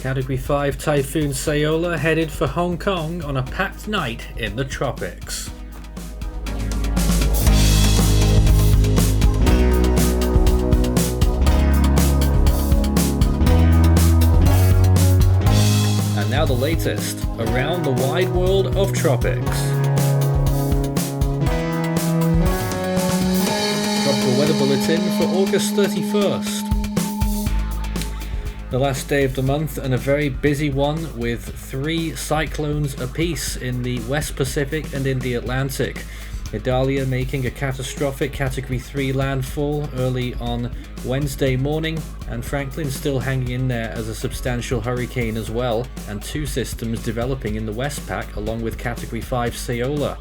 Category 5 Typhoon Saola headed for Hong Kong on a packed night in the tropics. And now the latest around the wide world of tropics. Tropical weather bulletin for August 31st. The last day of the month, and a very busy one with 3 cyclones apiece in the West Pacific and in the Atlantic. Idalia making a catastrophic Category 3 landfall early on Wednesday morning, and Franklin still hanging in there as a substantial hurricane as well, and 2 systems developing in the West Pac along with Category 5 Saola.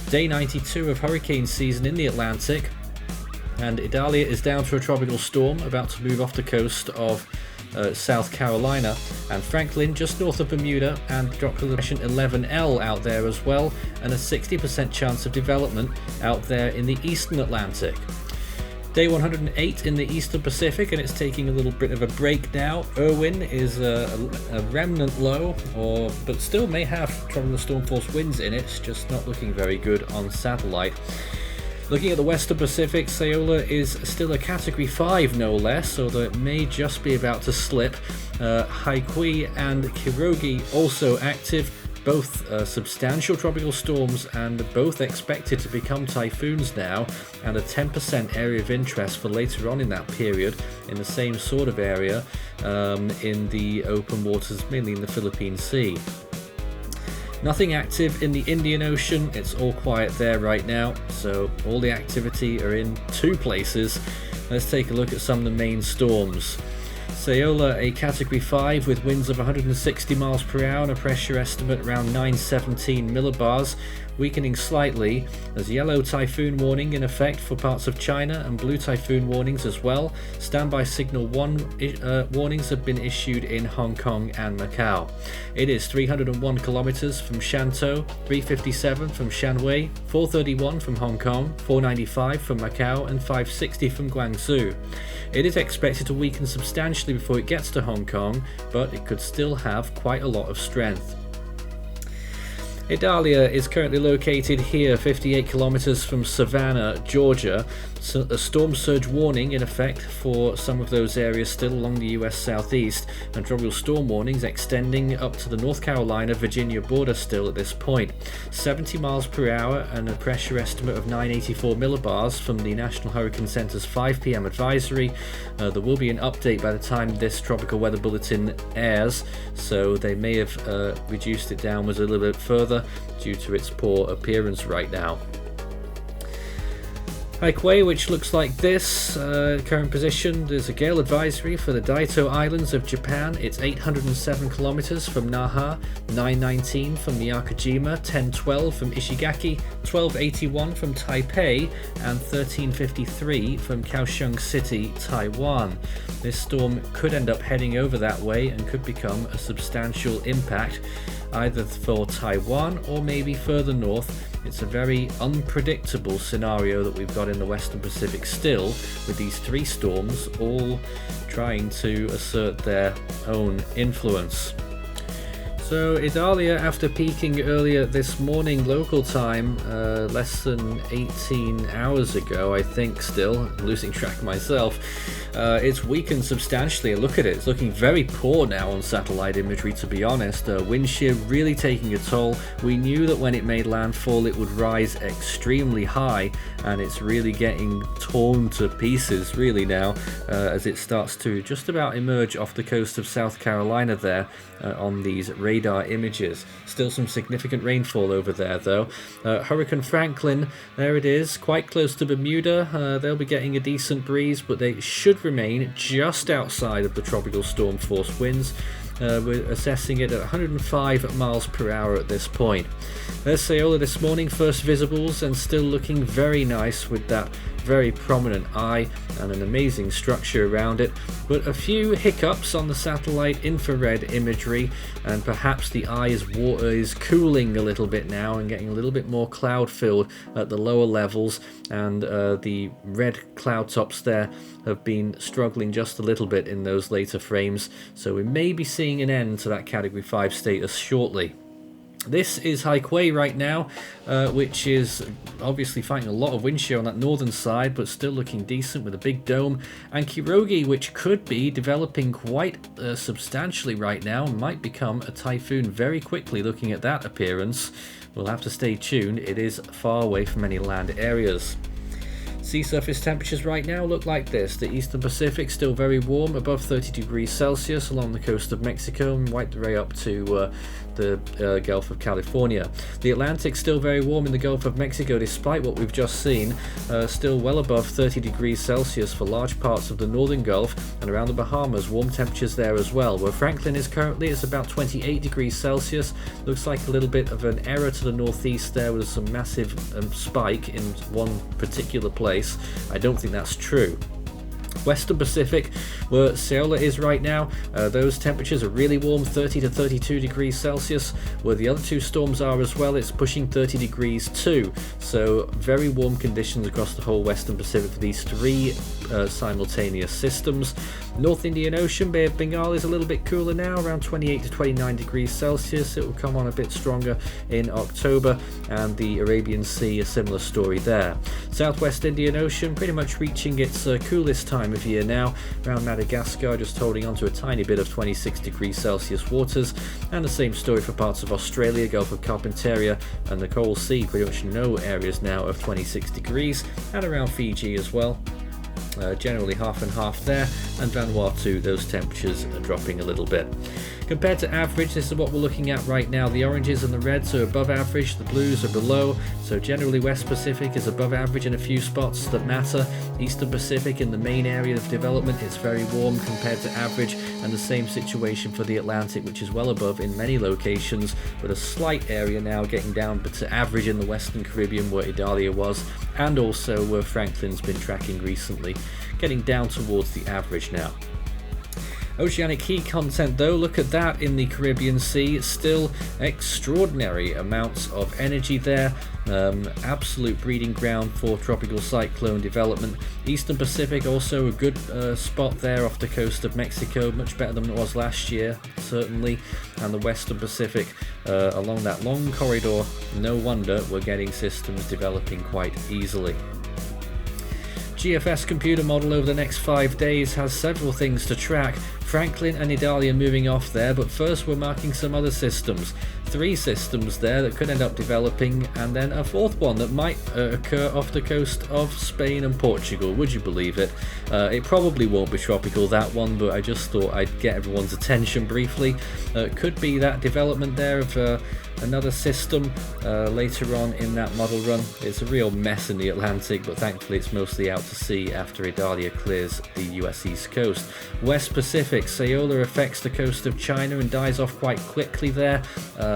Day 92 of hurricane season in the Atlantic, and Idalia is down to a tropical storm about to move off the coast of South Carolina, and Franklin just north of Bermuda, and Tropical Depression 11L out there as well, and a 60% chance of development out there in the eastern Atlantic. Day 108 in the eastern Pacific, and it's taking a little bit of a break now. Irwin is a remnant low, but still may have tropical storm force winds in it. It's just not looking very good on satellite. Looking at the Western Pacific, Saola is still a Category 5 no less, although it may just be about to slip. Haikui and Kirogi also active, both substantial tropical storms and both expected to become typhoons now, and a 10% area of interest for later on in that period in the same sort of area in the open waters, mainly in the Philippine Sea. Nothing active in the Indian Ocean, it's all quiet there right now, so all the activity are in 2 places. Let's take a look at some of the main storms. Saola, a Category 5 with winds of 160 miles per hour and a pressure estimate around 917 millibars, weakening slightly. There's Yellow Typhoon Warning in effect for parts of China, and Blue Typhoon Warnings as well. Standby Signal 1 warnings have been issued in Hong Kong and Macau. It is 301 kilometers from Shantou, 357 from Shanwei, 431 from Hong Kong, 495 from Macau, and 560 from Guangzhou. It is expected to weaken substantially before it gets to Hong Kong, but it could still have quite a lot of strength. Idalia is currently located here, 58 kilometers from Savannah, Georgia. So a storm surge warning in effect for some of those areas still along the US southeast, and tropical storm warnings extending up to the North Carolina Virginia border still at this point. 70 miles per hour and a pressure estimate of 984 millibars from the National Hurricane Center's 5 p.m. advisory. There will be an update by the time this tropical weather bulletin airs, so they may have reduced it downwards a little bit further due to its poor appearance right now. Haikui, which looks like this, current position, there's a gale advisory for the Daito Islands of Japan. It's 807 kilometers from Naha, 919 from Miyakojima, 1012 from Ishigaki, 1281 from Taipei, and 1353 from Kaohsiung City, Taiwan. This storm could end up heading over that way and could become a substantial impact either for Taiwan or maybe further north. It's a very unpredictable scenario that we've got in the Western Pacific still, with these 3 storms all trying to assert their own influence. So Idalia, after peaking earlier this morning local time, less than 18 hours ago, I think, still losing track myself, it's weakened substantially. Look at it, it's looking very poor now on satellite imagery, to be honest. Wind shear really taking a toll. We knew that when it made landfall it would rise extremely high, and it's really getting torn to pieces really now as it starts to just about emerge off the coast of South Carolina there on these radar images. Still some significant rainfall over there though. Hurricane Franklin, there it is, quite close to Bermuda. They'll be getting a decent breeze, but they should remain just outside of the tropical storm force winds. We're assessing it at 105 miles per hour at this point. There's Saola this morning, first visibles, and still looking very nice with that very prominent eye and an amazing structure around it, but a few hiccups on the satellite infrared imagery, and perhaps perhaps the eye is cooling a little bit now and getting a little bit more cloud filled at the lower levels, and the red cloud tops there have been struggling just a little bit in those later frames, so we may be seeing an end to that category 5 status shortly. This is Haikui right now, which is obviously fighting a lot of wind shear on that northern side, but still looking decent with a big dome. And Kirogi, which could be developing quite substantially right now, might become a typhoon very quickly looking at that appearance. We'll have to stay tuned. It is far away from any land areas. Sea surface temperatures right now look like this. The eastern Pacific still very warm, above 30 degrees Celsius along the coast of Mexico, and right the way up to the Gulf of California. The Atlantic still very warm in the Gulf of Mexico despite what we've just seen, still well above 30 degrees Celsius for large parts of the northern Gulf, and around the Bahamas warm temperatures there as well. Where Franklin is currently, it's about 28 degrees Celsius. Looks like a little bit of an error to the northeast there with some massive spike in one particular place. I don't think that's true. Western Pacific, where Saola is right now, those temperatures are really warm, 30 to 32 degrees Celsius. Where the other two storms are as well, it's pushing 30 degrees too. So very warm conditions across the whole Western Pacific for these three simultaneous systems. North Indian Ocean, Bay of Bengal is a little bit cooler now, around 28 to 29 degrees Celsius. It will come on a bit stronger in October, and the Arabian Sea, a similar story there. Southwest Indian Ocean pretty much reaching its coolest time of year now, around Madagascar, just holding on to a tiny bit of 26 degrees Celsius waters, and the same story for parts of Australia, Gulf of Carpentaria and the Coral Sea, pretty much no areas now of 26 degrees, and around Fiji as well. Generally half and half there, and Vanuatu, those temperatures are dropping a little bit. Compared to average, this is what we're looking at right now. The oranges and the reds are above average, the blues are below, so generally West Pacific is above average in a few spots that matter. Eastern Pacific in the main area of development is very warm compared to average, and the same situation for the Atlantic, which is well above in many locations, with a slight area now getting down to average in the Western Caribbean where Idalia was, and also where Franklin's been tracking recently, getting down towards the average now. Oceanic heat content though, look at that in the Caribbean Sea, still extraordinary amounts of energy there. Absolute breeding ground for tropical cyclone development. Eastern Pacific also a good spot there off the coast of Mexico, much better than it was last year certainly, and the Western Pacific along that long corridor, no wonder we're getting systems developing quite easily. GFS computer model over the next 5 days has several things to track. Franklin and Idalia moving off there, but first we're marking some other systems. 3 systems there that could end up developing, and then a 4th one that might occur off the coast of Spain and Portugal. Would you believe it? It probably won't be tropical, that one, but I just thought I'd get everyone's attention briefly. Could be that development there of another system later on in that model run. It's a real mess in the Atlantic, but thankfully it's mostly out to sea after Idalia clears the US East Coast. West Pacific, Saola affects the coast of China and dies off quite quickly there.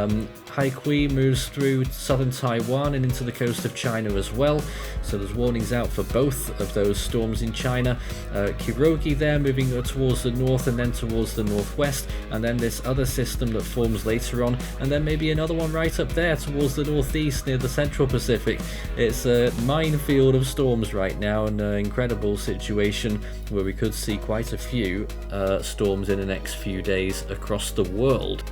Haikui moves through southern Taiwan and into the coast of China as well, so there's warnings out for both of those storms in China. Kirogi there moving towards the north and then towards the northwest, and then this other system that forms later on, and then maybe another one right up there towards the northeast near the central Pacific. It's a minefield of storms right now, and an incredible situation where we could see quite a few storms in the next few days across the world.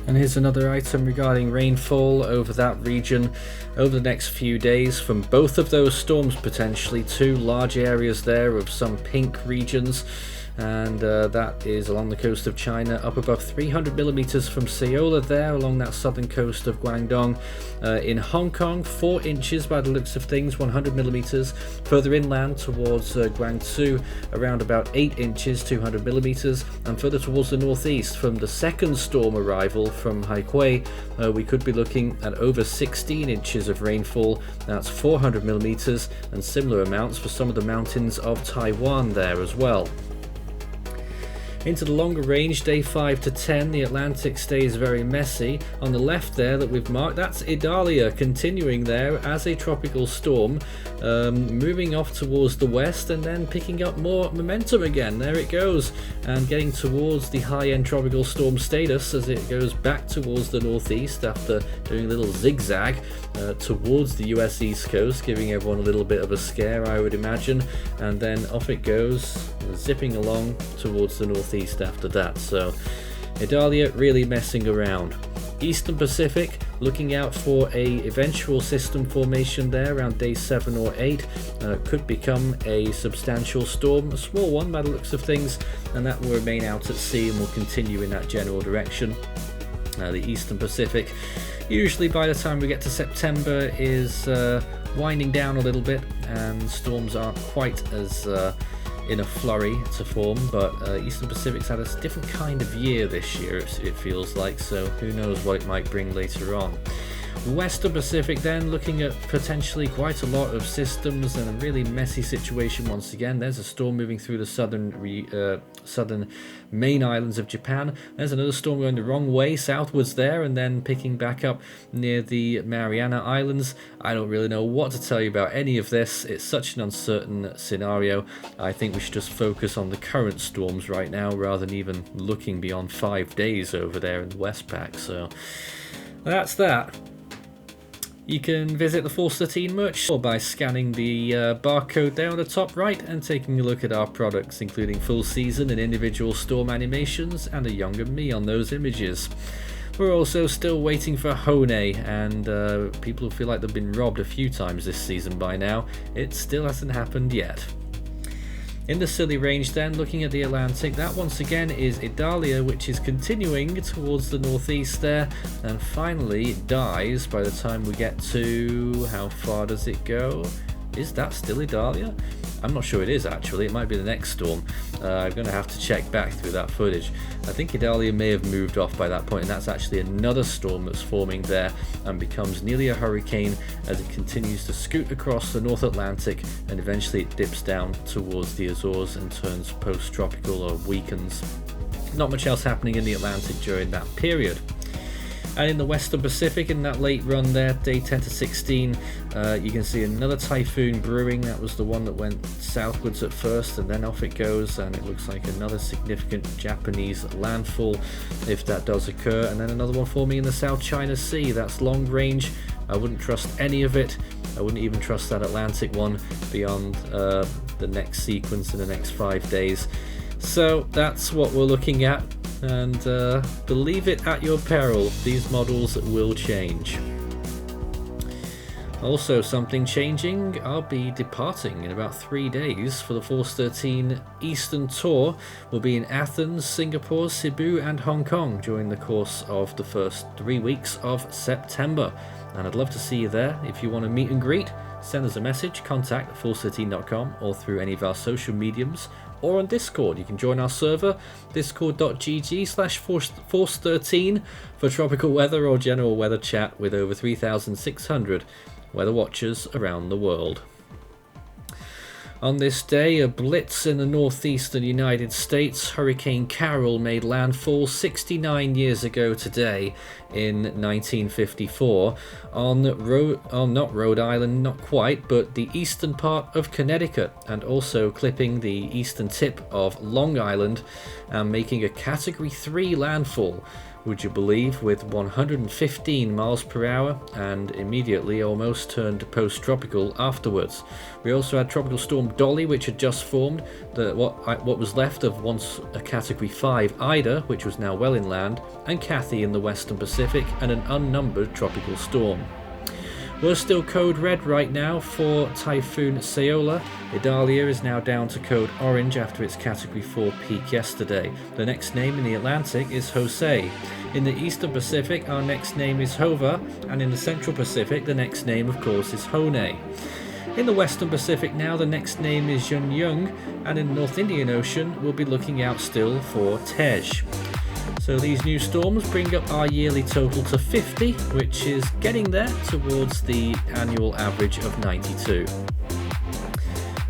And here's another item regarding rainfall over that region over the next few days from both of those storms, potentially 2 large areas there of some pink regions, and that is along the coast of China, up above 300 millimeters from Saola there along that southern coast of Guangdong. In Hong Kong, 4 inches by the looks of things, 100 millimeters. Further inland towards Guangzhou, around about 8 inches, 200 millimeters. And further towards the northeast, from the second storm arrival from Haikui, we could be looking at over 16 inches of rainfall. That's 400 millimeters, and similar amounts for some of the mountains of Taiwan there as well. Into the longer range, day 5 to 10, the Atlantic stays very messy. On the left there that we've marked, that's Idalia continuing there as a tropical storm. moving off towards the west and then picking up more momentum again. There it goes, and getting towards the high-end tropical storm status as it goes back towards the northeast after doing a little zigzag towards the US East Coast, giving everyone a little bit of a scare, I would imagine, and then off it goes, zipping along towards the northeast after that. So Idalia really messing around. Eastern Pacific, looking out for a eventual system formation there around day 7 or 8. Could become a substantial storm, a small one by the looks of things, and that will remain out at sea and will continue in that general direction. The Eastern Pacific, usually by the time we get to September, is winding down a little bit, and storms aren't quite as in a flurry to form, but Eastern Pacific's had a different kind of year this year, it feels like, so who knows what it might bring later on. Western Pacific then, looking at potentially quite a lot of systems and a really messy situation once again. There's a storm moving through the southern main islands of Japan. There's another storm going the wrong way southwards there and then picking back up near the Mariana Islands. I don't really know what to tell you about any of this. It's such an uncertain scenario. I think we should just focus on the current storms right now rather than even looking beyond 5 days over there in the Westpac. So that's that. You can visit the Force 13 merch store by scanning the barcode there on the top right and taking a look at our products, including full season and individual storm animations and a younger me on those images. We're also still waiting for Hone, and people who feel like they've been robbed a few times this season by now. It still hasn't happened yet. In the Scilly range then, looking at the Atlantic, that once again is Idalia, which is continuing towards the northeast there, and finally dies by the time we get to... how far does it go? Is that still Idalia? I'm not sure it is actually, it might be the next storm. I'm going to have to check back through that footage. I think Idalia may have moved off by that point, and that's actually another storm that's forming there and becomes nearly a hurricane as it continues to scoot across the North Atlantic, and eventually it dips down towards the Azores and turns post-tropical or weakens. Not much else happening in the Atlantic during that period. And in the Western Pacific, in that late run there, day 10 to 16, you can see another typhoon brewing. That was the one that went southwards at first, and then off it goes, and it looks like another significant Japanese landfall if that does occur, and then another one forming in the South China Sea. That's long range. I wouldn't trust any of it. I wouldn't even trust that Atlantic one beyond the next sequence in the next 5 days. So that's what we're looking at, and believe it at your peril, these models will change. Also, something changing, I'll be departing in about 3 days for the Force 13 Eastern Tour. We'll be in Athens, Singapore, Cebu and Hong Kong during the course of the first 3 weeks of September, and I'd love to see you there. If you want to meet and greet, send us a message, contact force13.com or through any of our social mediums, or on Discord. You can join our server, discord.gg/force13 for tropical weather or general weather chat with over 3,600 weather watchers around the world. On this day, a blitz in the northeastern United States, Hurricane Carol, made landfall 69 years ago today in 1954 on not Rhode Island, not quite, but the eastern part of Connecticut, and also clipping the eastern tip of Long Island and making a Category 3 landfall. Would you believe, with 115 miles per hour, and immediately almost turned post-tropical afterwards. We also had Tropical Storm Dolly, which had just formed, what was left of once a Category 5 Ida, which was now well inland, and Kathy in the Western Pacific, and an unnumbered tropical storm. We're still code red right now for Typhoon Saola. Idalia is now down to code orange after its Category 4 peak yesterday. The next name in the Atlantic is Jose. In the Eastern Pacific, our next name is Hova, and in the Central Pacific, the next name, of course, is Hone. In the Western Pacific now, the next name is Yunyung, and in the North Indian Ocean, we'll be looking out still for Tej. So these new storms bring up our yearly total to 50, which is getting there towards the annual average of 92.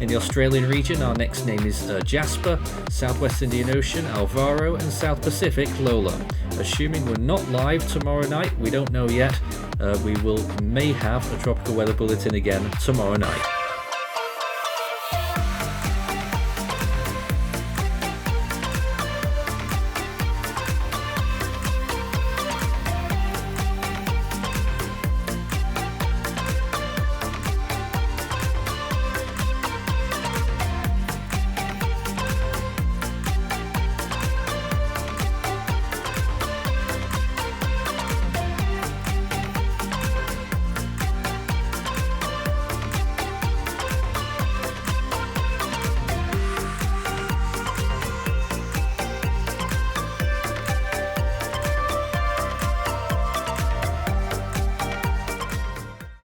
In the Australian region, our next name is Jasper, Southwest Indian Ocean, Alvaro, and South Pacific, Lola. Assuming we're not live tomorrow night, we don't know yet, we may have a tropical weather bulletin again tomorrow night.